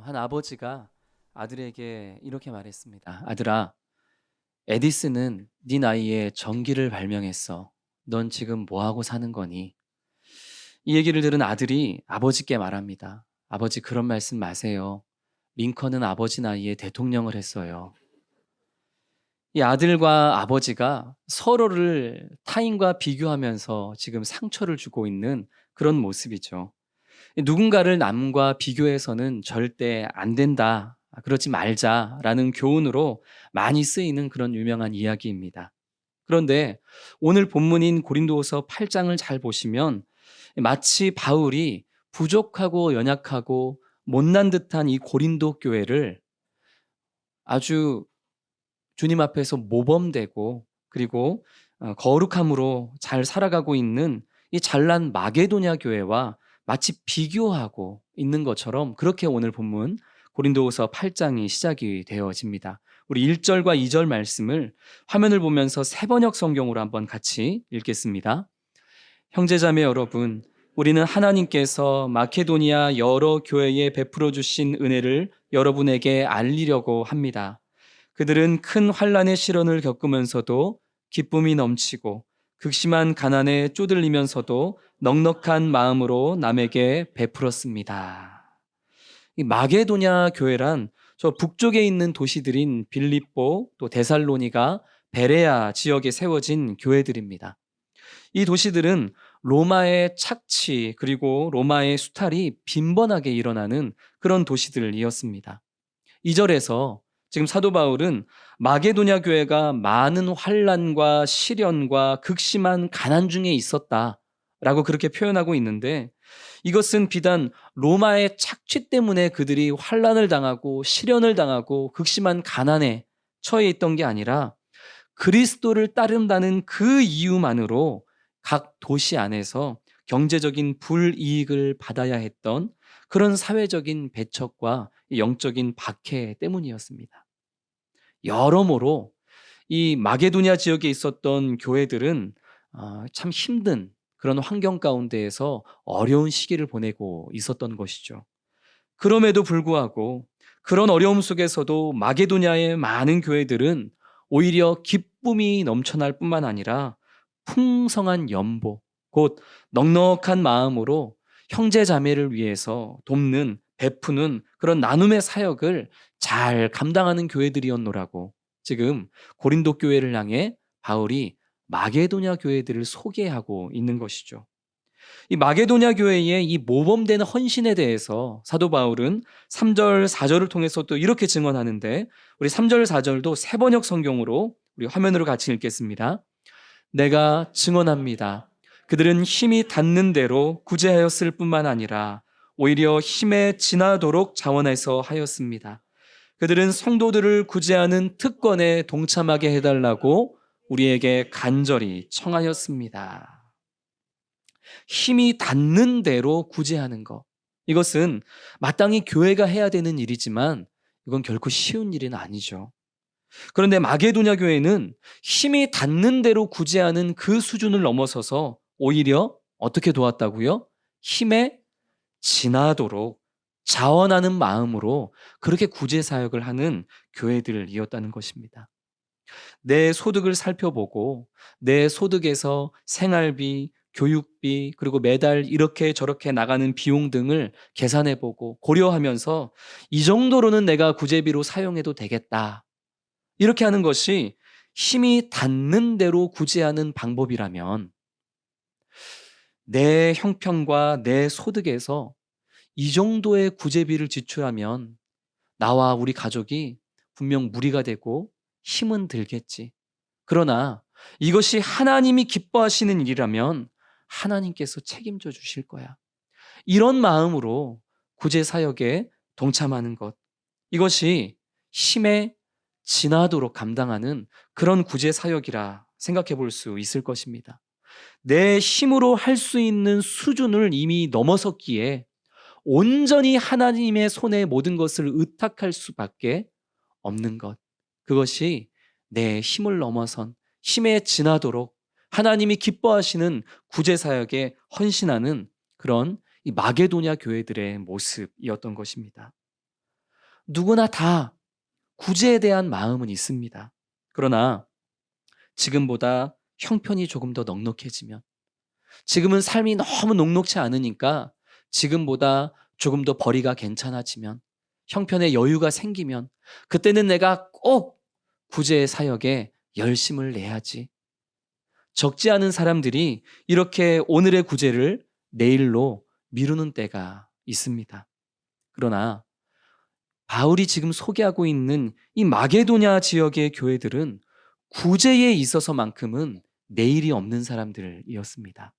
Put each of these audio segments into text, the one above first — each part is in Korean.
한 아버지가 아들에게 이렇게 말했습니다. 아들아, 에디슨은 네 나이에 전기를 발명했어. 넌 지금 뭐 하고 사는 거니? 이 얘기를 들은 아들이 아버지께 말합니다. 아버지, 그런 말씀 마세요. 링컨은 아버지 나이에 대통령을 했어요. 이 아들과 아버지가 서로를 타인과 비교하면서 지금 상처를 주고 있는 그런 모습이죠. 누군가를 남과 비교해서는 절대 안 된다. 그러지 말자라는 교훈으로 많이 쓰이는 그런 유명한 이야기입니다. 그런데 오늘 본문인 고린도후서 8장을 잘 보시면 마치 바울이 부족하고 연약하고 못난 듯한 이 고린도 교회를 아주 주님 앞에서 모범되고 그리고 거룩함으로 잘 살아가고 있는 이 잘난 마게도냐 교회와 마치 비교하고 있는 것처럼 그렇게 오늘 본문 고린도후서 8장이 시작이 되어집니다. 우리 1절과 2절 말씀을 화면을 보면서 세번역 성경으로 한번 같이 읽겠습니다. 형제자매 여러분, 우리는 하나님께서 마케도니아 여러 교회에 베풀어 주신 은혜를 여러분에게 알리려고 합니다. 그들은 큰 환난의 시련을 겪으면서도 기쁨이 넘치고 극심한 가난에 쪼들리면서도 넉넉한 마음으로 남에게 베풀었습니다. 이 마게도냐 교회란 저 북쪽에 있는 도시들인 빌립보, 또 데살로니가, 베레아 지역에 세워진 교회들입니다. 이 도시들은 로마의 착취 그리고 로마의 수탈이 빈번하게 일어나는 그런 도시들이었습니다. 2절에서 지금 사도 바울은 마게도냐 교회가 많은 환난과 시련과 극심한 가난 중에 있었다라고 그렇게 표현하고 있는데, 이것은 비단 로마의 착취 때문에 그들이 환난을 당하고 시련을 당하고 극심한 가난에 처해 있던 게 아니라 그리스도를 따른다는 그 이유만으로 각 도시 안에서 경제적인 불이익을 받아야 했던 그런 사회적인 배척과 영적인 박해 때문이었습니다. 여러모로 이 마게도냐 지역에 있었던 교회들은 참 힘든 그런 환경 가운데에서 어려운 시기를 보내고 있었던 것이죠. 그럼에도 불구하고 그런 어려움 속에서도 마게도냐의 많은 교회들은 오히려 기쁨이 넘쳐날 뿐만 아니라 풍성한 연보, 곧 넉넉한 마음으로 형제 자매를 위해서 돕는, 베푸는 그런 나눔의 사역을 잘 감당하는 교회들이었노라고 지금 고린도 교회를 향해 바울이 마게도냐 교회들을 소개하고 있는 것이죠. 이 마게도냐 교회의 이 모범되는 헌신에 대해서 사도 바울은 3절, 4절을 통해서 또 이렇게 증언하는데, 우리 3절, 4절도 세번역 성경으로 우리 화면으로 같이 읽겠습니다. 내가 증언합니다. 그들은 힘이 닿는 대로 구제하였을 뿐만 아니라 오히려 힘에 지나도록 자원해서 하였습니다. 그들은 성도들을 구제하는 특권에 동참하게 해달라고 우리에게 간절히 청하였습니다. 힘이 닿는 대로 구제하는 것. 이것은 마땅히 교회가 해야 되는 일이지만 이건 결코 쉬운 일은 아니죠. 그런데 마게도냐 교회는 힘이 닿는 대로 구제하는 그 수준을 넘어서서 오히려 어떻게 도왔다고요? 힘에 지나도록 자원하는 마음으로 그렇게 구제 사역을 하는 교회들이었다는 것입니다. 내 소득을 살펴보고 내 소득에서 생활비, 교육비, 그리고 매달 이렇게 저렇게 나가는 비용 등을 계산해 보고 고려하면서 이 정도로는 내가 구제비로 사용해도 되겠다. 이렇게 하는 것이 힘이 닿는 대로 구제하는 방법이라면 내 형편과 내 소득에서 이 정도의 구제비를 지출하면 나와 우리 가족이 분명 무리가 되고 힘은 들겠지. 그러나 이것이 하나님이 기뻐하시는 일이라면 하나님께서 책임져 주실 거야. 이런 마음으로 구제 사역에 동참하는 것. 이것이 힘에 지나도록 감당하는 그런 구제 사역이라 생각해 볼 수 있을 것입니다. 내 힘으로 할 수 있는 수준을 이미 넘어섰기에 온전히 하나님의 손에 모든 것을 의탁할 수밖에 없는 것. 그것이 내 힘을 넘어선 힘에 지나도록 하나님이 기뻐하시는 구제 사역에 헌신하는 그런 이 마게도냐 교회들의 모습이었던 것입니다. 누구나 다 구제에 대한 마음은 있습니다. 그러나 지금보다 형편이 조금 더 넉넉해지면, 지금은 삶이 너무 녹록치 않으니까 지금보다 조금 더 벌이가 괜찮아지면, 형편에 여유가 생기면, 그때는 내가 꼭 구제의 사역에 열심을 내야지. 적지 않은 사람들이 이렇게 오늘의 구제를 내일로 미루는 때가 있습니다. 그러나 바울이 지금 소개하고 있는 이 마게도냐 지역의 교회들은 구제에 있어서만큼은 내일이 없는 사람들이었습니다.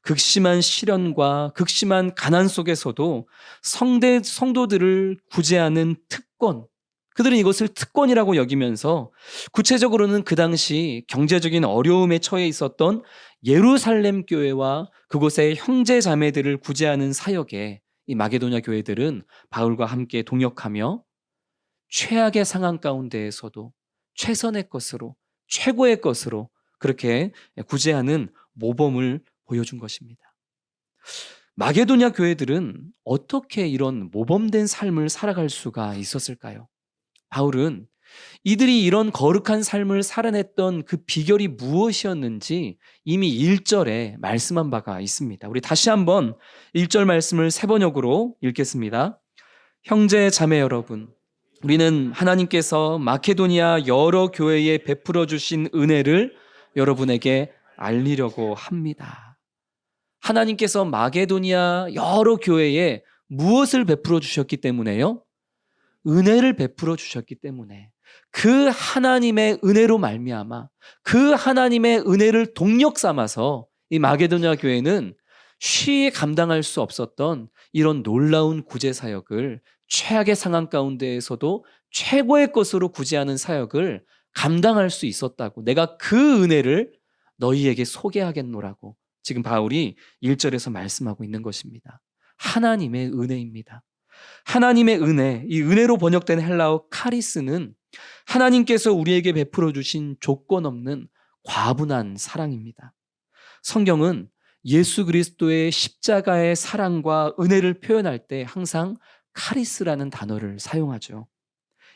극심한 시련과 극심한 가난 속에서도 성도들을 구제하는 특권, 그들은 이것을 특권이라고 여기면서 구체적으로는 그 당시 경제적인 어려움에 처해 있었던 예루살렘 교회와 그곳의 형제 자매들을 구제하는 사역에 이 마게도냐 교회들은 바울과 함께 동역하며 최악의 상황 가운데에서도 최선의 것으로, 최고의 것으로 그렇게 구제하는 모범을 보여준 것입니다. 마게도냐 교회들은 어떻게 이런 모범된 삶을 살아갈 수가 있었을까요? 바울은 이들이 이런 거룩한 삶을 살아냈던 그 비결이 무엇이었는지 이미 1절에 말씀한 바가 있습니다. 우리 다시 한번 1절 말씀을 세 번역으로 읽겠습니다. 형제 자매 여러분, 우리는 하나님께서 마케도니아 여러 교회에 베풀어 주신 은혜를 여러분에게 알리려고 합니다. 하나님께서 마게도니아 여러 교회에 무엇을 베풀어 주셨기 때문에요? 은혜를 베풀어 주셨기 때문에, 그 하나님의 은혜로 말미암아 그 하나님의 은혜를 동력 삼아서 이 마게도냐 교회는 쉬이 감당할 수 없었던 이런 놀라운 구제 사역을, 최악의 상황 가운데에서도 최고의 것으로 구제하는 사역을 감당할 수 있었다고, 내가 그 은혜를 너희에게 소개하겠노라고 지금 바울이 1절에서 말씀하고 있는 것입니다. 하나님의 은혜입니다. 하나님의 은혜, 이 은혜로 번역된 헬라어 카리스는 하나님께서 우리에게 베풀어 주신 조건 없는 과분한 사랑입니다. 성경은 예수 그리스도의 십자가의 사랑과 은혜를 표현할 때 항상 카리스라는 단어를 사용하죠.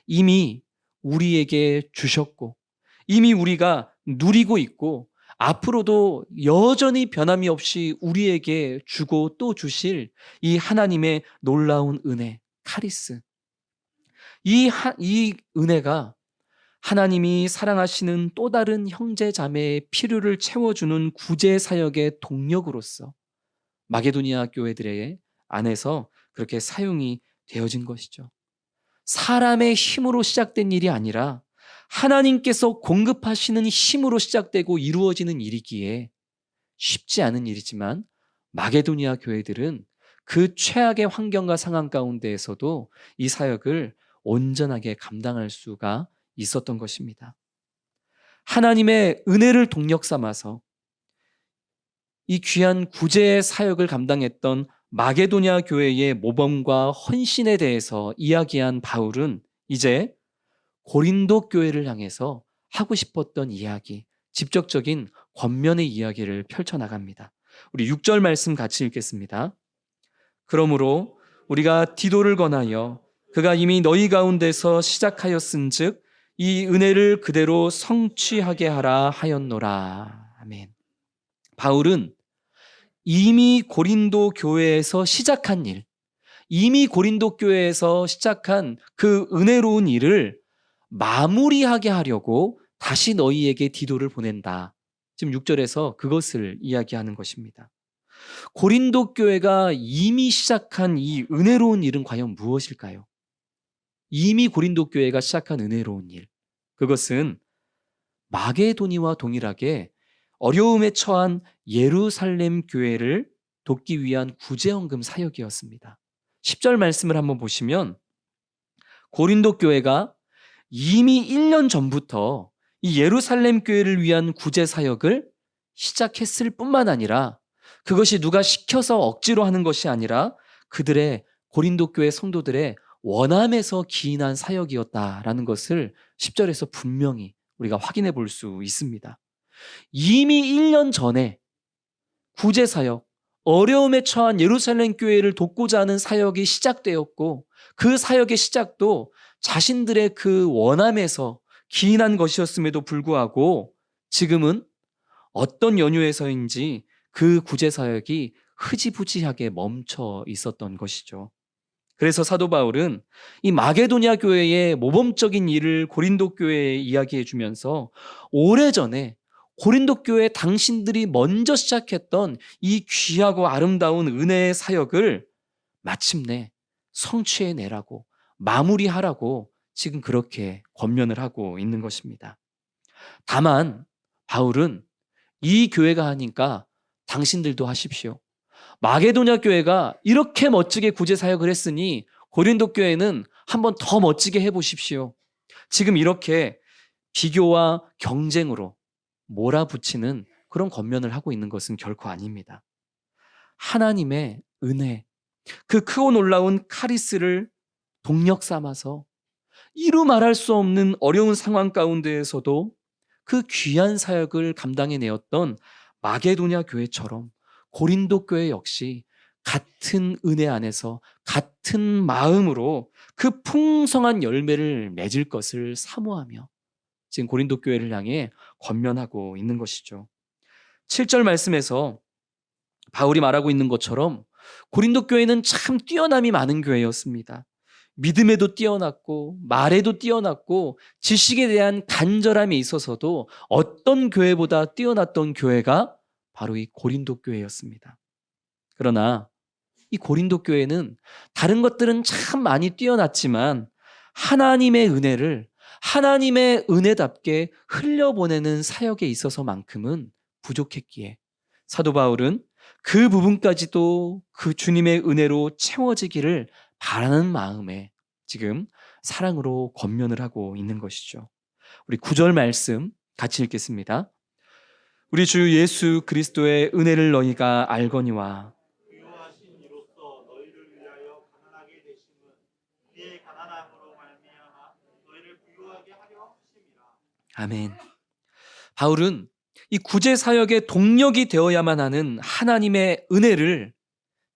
이미 우리에게 주셨고, 이미 우리가 누리고 있고, 앞으로도 여전히 변함이 없이 우리에게 주고 또 주실 이 하나님의 놀라운 은혜, 카리스. 이 은혜가 하나님이 사랑하시는 또 다른 형제 자매의 필요를 채워주는 구제 사역의 동력으로서 마게도니아 교회들의 안에서 그렇게 사용이 되어진 것이죠. 사람의 힘으로 시작된 일이 아니라 하나님께서 공급하시는 힘으로 시작되고 이루어지는 일이기에 쉽지 않은 일이지만, 마게도니아 교회들은 그 최악의 환경과 상황 가운데에서도 이 사역을 온전하게 감당할 수가 있었던 것입니다. 하나님의 은혜를 동력 삼아서 이 귀한 구제의 사역을 감당했던 마게도냐 교회의 모범과 헌신에 대해서 이야기한 바울은 이제 고린도 교회를 향해서 하고 싶었던 이야기, 직접적인 권면의 이야기를 펼쳐나갑니다. 우리 6절 말씀 같이 읽겠습니다. 그러므로 우리가 디도를 권하여 그가 이미 너희 가운데서 시작하였은즉 이 은혜를 그대로 성취하게 하라 하였노라. 아멘. 바울은 이미 고린도 교회에서 시작한 일, 이미 고린도 교회에서 시작한 그 은혜로운 일을 마무리하게 하려고 다시 너희에게 디도를 보낸다. 지금 6절에서 그것을 이야기하는 것입니다. 고린도 교회가 이미 시작한 이 은혜로운 일은 과연 무엇일까요? 이미 고린도 교회가 시작한 은혜로운 일, 그것은 마게도니와 동일하게 어려움에 처한 예루살렘 교회를 돕기 위한 구제헌금 사역이었습니다. 10절 말씀을 한번 보시면 고린도 교회가 이미 1년 전부터 이 예루살렘 교회를 위한 구제 사역을 시작했을 뿐만 아니라, 그것이 누가 시켜서 억지로 하는 것이 아니라 그들의, 고린도 교회 성도들의 원함에서 기인한 사역이었다라는 것을 10절에서 분명히 우리가 확인해 볼 수 있습니다. 이미 1년 전에 구제 사역, 어려움에 처한 예루살렘 교회를 돕고자 하는 사역이 시작되었고, 그 사역의 시작도 자신들의 그 원함에서 기인한 것이었음에도 불구하고 지금은 어떤 연유에서인지 그 구제 사역이 흐지부지하게 멈춰 있었던 것이죠. 그래서 사도 바울은 이 마게도냐 교회의 모범적인 일을 고린도 교회에 이야기해 주면서 오래전에 고린도 교회 당신들이 먼저 시작했던 이 귀하고 아름다운 은혜의 사역을 마침내 성취해내라고, 마무리하라고 지금 그렇게 권면을 하고 있는 것입니다. 다만 바울은 이 교회가 하니까 당신들도 하십시오. 마게도냐 교회가 이렇게 멋지게 구제 사역을 했으니 고린도 교회는 한번 더 멋지게 해보십시오. 지금 이렇게 비교와 경쟁으로 몰아붙이는 그런 권면을 하고 있는 것은 결코 아닙니다. 하나님의 은혜, 그 크고 놀라운 카리스를 동력 삼아서 이루 말할 수 없는 어려운 상황 가운데에서도 그 귀한 사역을 감당해내었던 마게도냐 교회처럼 고린도 교회 역시 같은 은혜 안에서 같은 마음으로 그 풍성한 열매를 맺을 것을 사모하며 지금 고린도 교회를 향해 권면하고 있는 것이죠. 7절 말씀에서 바울이 말하고 있는 것처럼 고린도 교회는 참 뛰어남이 많은 교회였습니다. 믿음에도 뛰어났고 말에도 뛰어났고 지식에 대한 간절함에 있어서도 어떤 교회보다 뛰어났던 교회가 바로 이 고린도 교회였습니다. 그러나 이 고린도 교회는 다른 것들은 참 많이 뛰어났지만 하나님의 은혜를 하나님의 은혜답게 흘려보내는 사역에 있어서만큼은 부족했기에 사도 바울은 그 부분까지도 그 주님의 은혜로 채워지기를 바라는 마음에 지금 사랑으로 권면을 하고 있는 것이죠. 우리 9절 말씀 같이 읽겠습니다. 우리 주 예수 그리스도의 은혜를 너희가 알거니와 부요하신 이로써 너희를 위하여 가난하게 되심은 그의 가난함으로 말미암아 너희를 부요하게 하려 하심이라. 아멘. 바울은 이 구제 사역의 동력이 되어야만 하는 하나님의 은혜를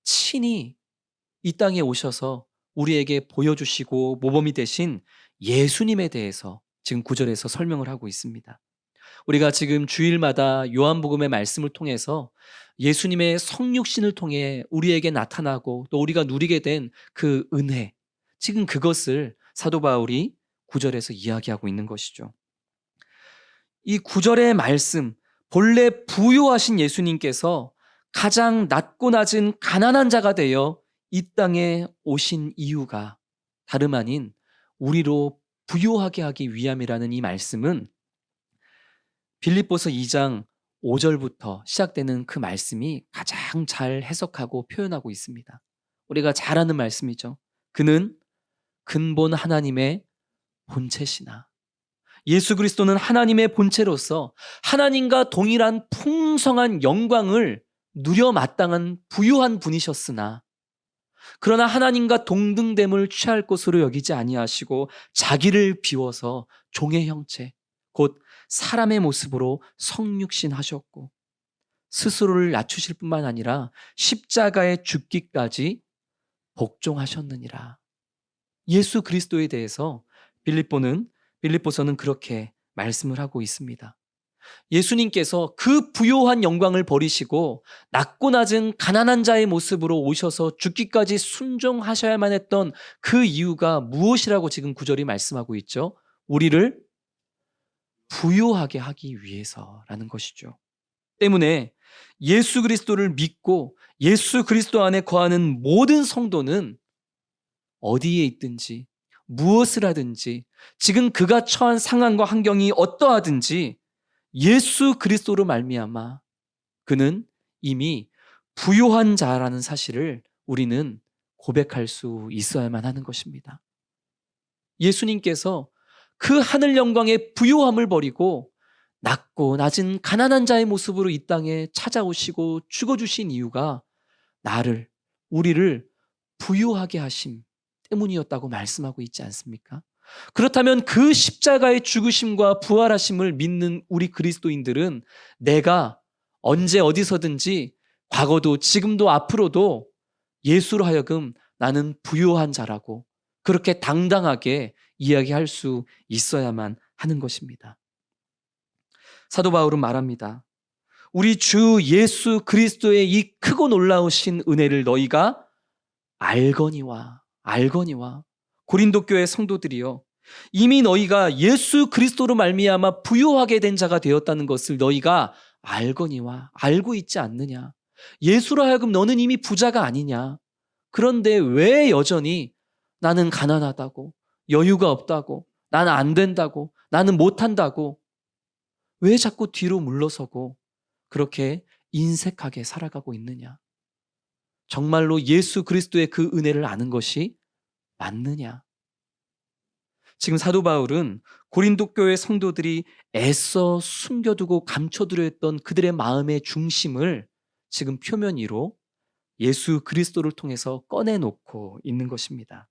친히 이 땅에 오셔서 우리에게 보여주시고 모범이 되신 예수님에 대해서 지금 9절에서 설명을 하고 있습니다. 우리가 지금 주일마다 요한복음의 말씀을 통해서 예수님의 성육신을 통해 우리에게 나타나고 또 우리가 누리게 된 그 은혜, 지금 그것을 사도 바울이 9절에서 이야기하고 있는 것이죠. 이 9절의 말씀, 본래 부유하신 예수님께서 가장 낮고 낮은 가난한 자가 되어 이 땅에 오신 이유가 다름 아닌 우리로 부유하게 하기 위함이라는 이 말씀은 빌립보서 2장 5절부터 시작되는 그 말씀이 가장 잘 해석하고 표현하고 있습니다. 우리가 잘 아는 말씀이죠. 그는 근본 하나님의 본체시나. 예수 그리스도는 하나님의 본체로서 하나님과 동일한 풍성한 영광을 누려 마땅한 부유한 분이셨으나 그러나 하나님과 동등됨을 취할 것으로 여기지 아니하시고 자기를 비워서 종의 형체 곧 사람의 모습으로 성육신하셨고 스스로를 낮추실 뿐만 아니라 십자가에 죽기까지 복종하셨느니라. 예수 그리스도에 대해서 빌립보서는 그렇게 말씀을 하고 있습니다. 예수님께서 그 부요한 영광을 버리시고 낮고 낮은 가난한 자의 모습으로 오셔서 죽기까지 순종하셔야만 했던 그 이유가 무엇이라고 지금 9절이 말씀하고 있죠? 우리를 부요하게 하기 위해서라는 것이죠. 때문에 예수 그리스도를 믿고 예수 그리스도 안에 거하는 모든 성도는 어디에 있든지 무엇을 하든지 지금 그가 처한 상황과 환경이 어떠하든지 예수 그리스도로 말미암아 그는 이미 부요한 자라는 사실을 우리는 고백할 수 있어야만 하는 것입니다. 예수님께서 그 하늘 영광의 부요함을 버리고 낮고 낮은 가난한 자의 모습으로 이 땅에 찾아오시고 죽어주신 이유가 우리를 부요하게 하심 때문이었다고 말씀하고 있지 않습니까? 그렇다면 그 십자가의 죽으심과 부활하심을 믿는 우리 그리스도인들은 내가 언제 어디서든지 과거도 지금도 앞으로도 예수로 하여금 나는 부요한 자라고 그렇게 당당하게 이야기할 수 있어야만 하는 것입니다. 사도 바울은 말합니다. 우리 주 예수 그리스도의 이 크고 놀라우신 은혜를 너희가 알거니와 고린도 교회 성도들이여, 이미 너희가 예수 그리스도로 말미암아 부요하게 된 자가 되었다는 것을 너희가 알거니와, 알고 있지 않느냐. 예수로 하여금 너는 이미 부자가 아니냐. 그런데 왜 여전히 나는 가난하다고, 여유가 없다고, 나는 안 된다고, 나는 못한다고, 왜 자꾸 뒤로 물러서고 그렇게 인색하게 살아가고 있느냐. 정말로 예수 그리스도의 그 은혜를 아는 것이 맞느냐. 지금 사도 바울은 고린도 교회 성도들이 애써 숨겨두고 감춰두려 했던 그들의 마음의 중심을 지금 표면 위로 예수 그리스도를 통해서 꺼내놓고 있는 것입니다.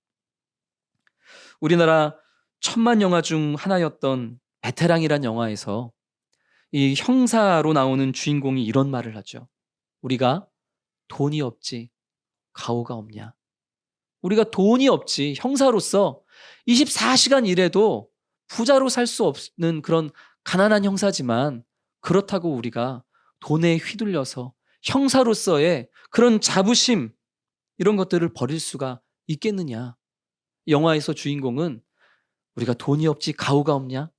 우리나라 천만 영화 중 하나였던 베테랑이란 영화에서 이 형사로 나오는 주인공이 이런 말을 하죠. 우리가 돈이 없지 가오가 없냐. 우리가 돈이 없지 형사로서 24시간 일해도 부자로 살 수 없는 그런 가난한 형사지만, 그렇다고 우리가 돈에 휘둘려서 형사로서의 그런 자부심, 이런 것들을 버릴 수가 있겠느냐. 영화에서 주인공은 우리가 돈이 없지 가오가 없냐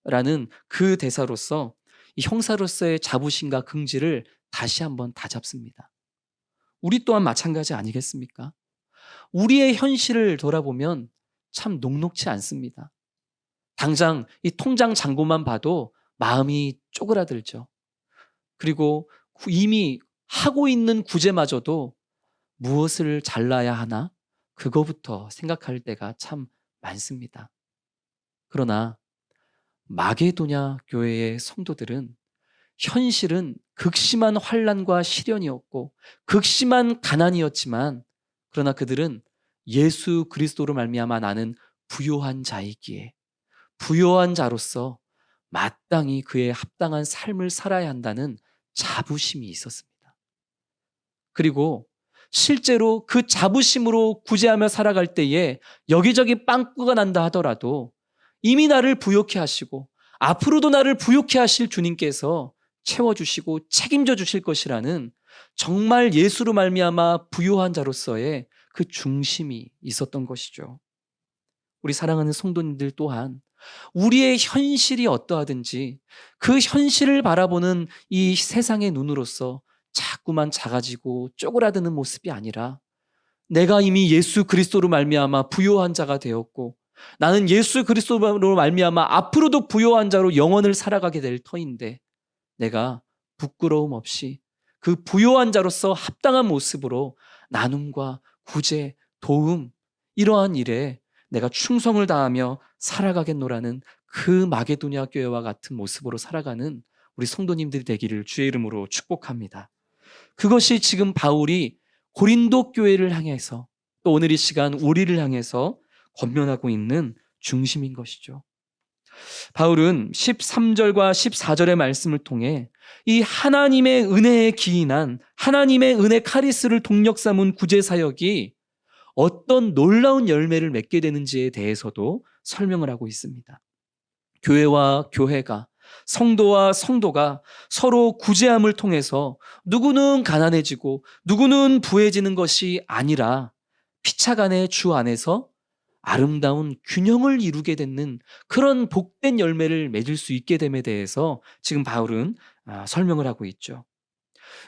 라는 그 대사로서 이 형사로서의 자부심과 긍지를 다시 한번 다잡습니다. 우리 또한 마찬가지 아니겠습니까? 우리의 현실을 돌아보면 참 녹록지 않습니다. 당장 이 통장 잔고만 봐도 마음이 쪼그라들죠. 그리고 이미 하고 있는 구제마저도 무엇을 잘라야 하나? 그거부터 생각할 때가 참 많습니다. 그러나 마게도냐 교회의 성도들은 현실은 극심한 환난과 시련이었고 극심한 가난이었지만, 그러나 그들은 예수 그리스도로 말미암아 나는 부요한 자이기에 부요한 자로서 마땅히 그에 합당한 삶을 살아야 한다는 자부심이 있었습니다. 그리고 실제로 그 자부심으로 구제하며 살아갈 때에 여기저기 빵꾸가 난다 하더라도 이미 나를 부요케 하시고 앞으로도 나를 부요케 하실 주님께서 채워주시고 책임져 주실 것이라는, 정말 예수로 말미암아 부요한 자로서의 그 중심이 있었던 것이죠. 우리 사랑하는 성도님들 또한 우리의 현실이 어떠하든지 그 현실을 바라보는 이 세상의 눈으로서 자꾸만 작아지고 쪼그라드는 모습이 아니라, 내가 이미 예수 그리스도로 말미암아 부요한 자가 되었고 나는 예수 그리스도로 말미암아 앞으로도 부요한 자로 영원을 살아가게 될 터인데, 내가 부끄러움 없이 그 부요한 자로서 합당한 모습으로 나눔과 구제, 도움, 이러한 일에 내가 충성을 다하며 살아가겠노라는 그 마게도냐 교회와 같은 모습으로 살아가는 우리 성도님들이 되기를 주의 이름으로 축복합니다. 그것이 지금 바울이 고린도 교회를 향해서, 또 오늘 이 시간 우리를 향해서 권면하고 있는 중심인 것이죠. 바울은 13절과 14절의 말씀을 통해 이 하나님의 은혜에 기인한, 하나님의 은혜 카리스를 동력 삼은 구제 사역이 어떤 놀라운 열매를 맺게 되는지에 대해서도 설명을 하고 있습니다. 교회와 교회가, 성도와 성도가 서로 구제함을 통해서 누구는 가난해지고 누구는 부해지는 것이 아니라 피차간의 주 안에서 아름다운 균형을 이루게 되는 그런 복된 열매를 맺을 수 있게 됨에 대해서 지금 바울은 설명을 하고 있죠.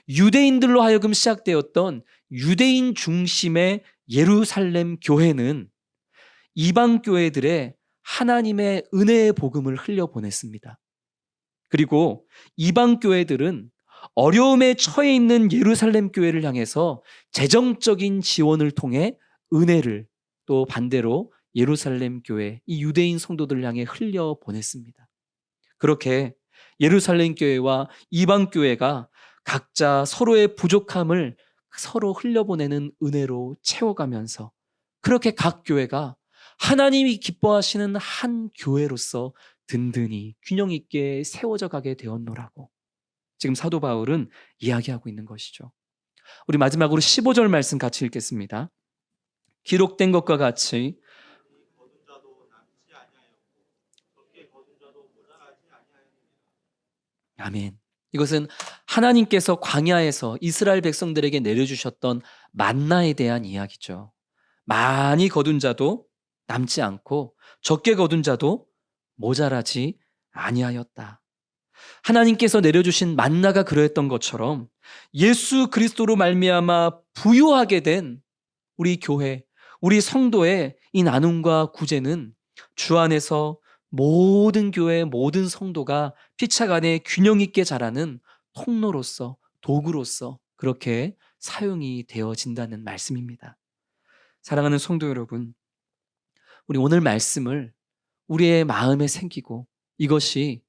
유대인들로 하여금 시작되었던 유대인 중심의 예루살렘 교회는 이방 교회들의 하나님의 은혜의 복음을 흘려보냈습니다. 그리고 이방 교회들은 어려움에 처해 있는 예루살렘 교회를 향해서 재정적인 지원을 통해 은혜를, 또 반대로 예루살렘 교회, 이 유대인 성도들을 향해 흘려보냈습니다. 그렇게 예루살렘 교회와 이방 교회가 각자 서로의 부족함을 서로 흘려보내는 은혜로 채워가면서, 그렇게 각 교회가 하나님이 기뻐하시는 한 교회로서 든든히 균형 있게 세워져 가게 되었노라고 지금 사도 바울은 이야기하고 있는 것이죠. 우리 마지막으로 15절 말씀 같이 읽겠습니다. 기록된 것과 같이 거둔 자도 남지 아니하였고 적게 거둔 자도 모자라지 아니하였느니라. 아멘. 이것은 하나님께서 광야에서 이스라엘 백성들에게 내려주셨던 만나에 대한 이야기죠. 많이 거둔 자도 남지 않고 적게 거둔 자도 모자라지 아니하였다. 하나님께서 내려주신 만나가 그러했던 것처럼 예수 그리스도로 말미암아 부요하게 된 우리 교회, 우리 성도의 이 나눔과 구제는 주 안에서 모든 교회, 모든 성도가 피차간에 균형 있게 자라는 통로로서, 도구로서 그렇게 사용이 되어진다는 말씀입니다. 사랑하는 성도 여러분, 우리 오늘 말씀을 우리의 마음에 새기고 이것이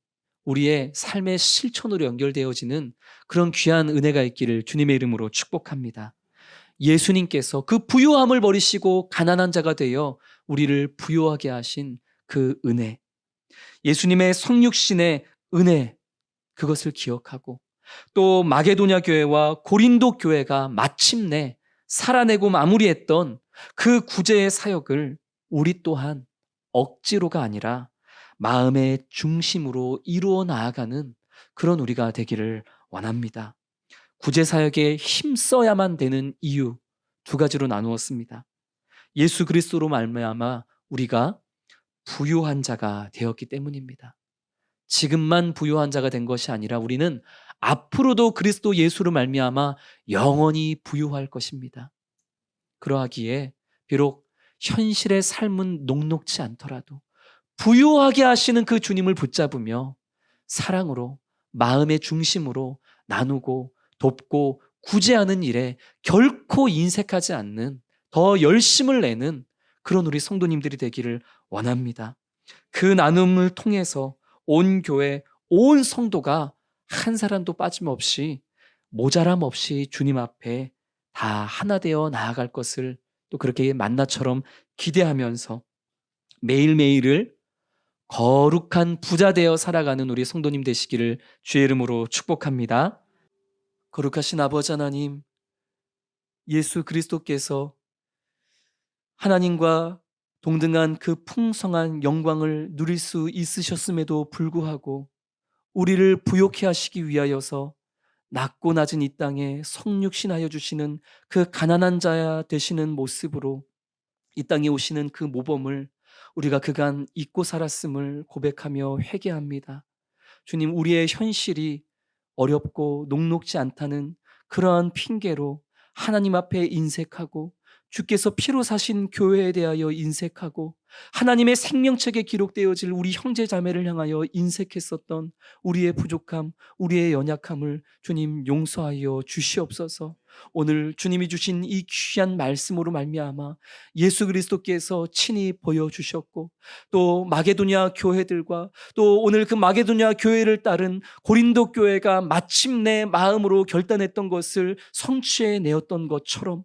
우리의 삶의 실천으로 연결되어지는 그런 귀한 은혜가 있기를 주님의 이름으로 축복합니다. 예수님께서 그 부요함을 버리시고 가난한 자가 되어 우리를 부요하게 하신 그 은혜, 예수님의 성육신의 은혜, 그것을 기억하고 또 마게도냐 교회와 고린도 교회가 마침내 살아내고 마무리했던 그 구제의 사역을 우리 또한 억지로가 아니라 마음의 중심으로 이루어 나아가는 그런 우리가 되기를 원합니다. 구제 사역에 힘써야만 되는 이유 두 가지로 나누었습니다. 예수 그리스도로 말미암아 우리가 부요한 자가 되었기 때문입니다. 지금만 부요한 자가 된 것이 아니라 우리는 앞으로도 그리스도 예수로 말미암아 영원히 부요할 것입니다. 그러하기에 비록 현실의 삶은 녹록지 않더라도 부요하게 하시는 그 주님을 붙잡으며 사랑으로 마음의 중심으로 나누고 돕고 구제하는 일에 결코 인색하지 않는 더 열심을 내는 그런 우리 성도님들이 되기를 원합니다. 그 나눔을 통해서 온 교회, 온 성도가 한 사람도 빠짐없이 모자람 없이 주님 앞에 다 하나 되어 나아갈 것을 또 그렇게 만나처럼 기대하면서 매일매일을 거룩한 부자 되어 살아가는 우리 성도님 되시기를 주의 이름으로 축복합니다. 거룩하신 아버지 하나님, 예수 그리스도께서 하나님과 동등한 그 풍성한 영광을 누릴 수 있으셨음에도 불구하고 우리를 부욕해 하시기 위하여서 낮고 낮은 이 땅에 성육신하여 주시는 그 가난한 자 되시는 모습으로 이 땅에 오시는 그 모범을 우리가 그간 잊고 살았음을 고백하며 회개합니다. 주님, 우리의 현실이 어렵고 녹록지 않다는 그러한 핑계로 하나님 앞에 인색하고 주께서 피로 사신 교회에 대하여 인색하고 하나님의 생명책에 기록되어질 우리 형제 자매를 향하여 인색했었던 우리의 부족함, 우리의 연약함을 주님 용서하여 주시옵소서. 오늘 주님이 주신 이 귀한 말씀으로 말미암아 예수 그리스도께서 친히 보여주셨고 또 마게도냐 교회들과 또 오늘 그 마게도냐 교회를 따른 고린도 교회가 마침내 마음으로 결단했던 것을 성취해 내었던 것처럼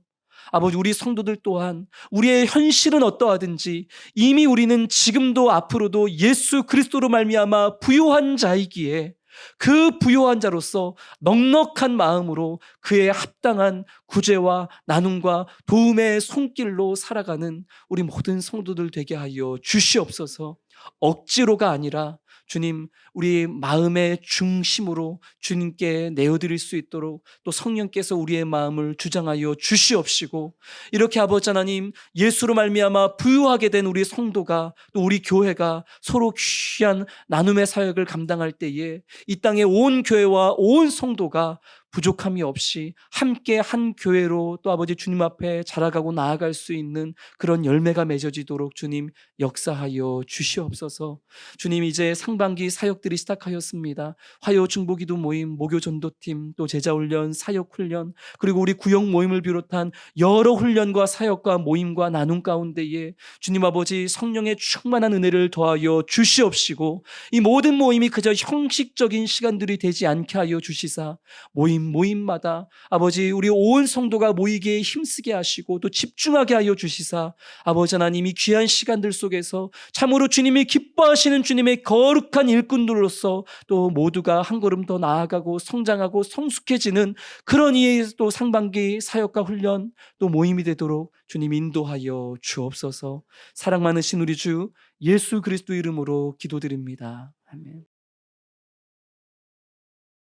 아버지, 우리 성도들 또한 우리의 현실은 어떠하든지 이미 우리는 지금도 앞으로도 예수 그리스도로 말미암아 부요한 자이기에 그 부요한 자로서 넉넉한 마음으로 그에 합당한 구제와 나눔과 도움의 손길로 살아가는 우리 모든 성도들 되게 하여 주시옵소서. 억지로가 아니라 주님, 우리 마음의 중심으로 주님께 내어드릴 수 있도록 또 성령께서 우리의 마음을 주장하여 주시옵시고 이렇게 아버지 하나님 예수로 말미암아 부유하게 된 우리 성도가 또 우리 교회가 서로 귀한 나눔의 사역을 감당할 때에 이 땅의 온 교회와 온 성도가 부족함이 없이 함께 한 교회로 또 아버지 주님 앞에 자라가고 나아갈 수 있는 그런 열매가 맺어지도록 주님 역사하여 주시옵소서. 주님, 이제 상반기 사역들이 시작하였습니다. 화요 중보기도 모임, 모교 전도팀, 또 제자훈련, 사역훈련, 그리고 우리 구역 모임을 비롯한 여러 훈련과 사역과 모임과 나눔 가운데에 주님 아버지 성령의 충만한 은혜를 더하여 주시옵시고 이 모든 모임이 그저 형식적인 시간들이 되지 않게 하여 주시사 모임 모임마다 아버지 우리 온 성도가 모이게 힘쓰게 하시고 또 집중하게 하여 주시사 아버지 하나님 이 귀한 시간들 속에서 참으로 주님이 기뻐하시는 주님의 거룩한 일꾼들로서 또 모두가 한 걸음 더 나아가고 성장하고 성숙해지는 그런 이의 또 상반기 사역과 훈련 또 모임이 되도록 주님 인도하여 주옵소서. 사랑 많으신 우리 주 예수 그리스도 이름으로 기도드립니다. 아멘.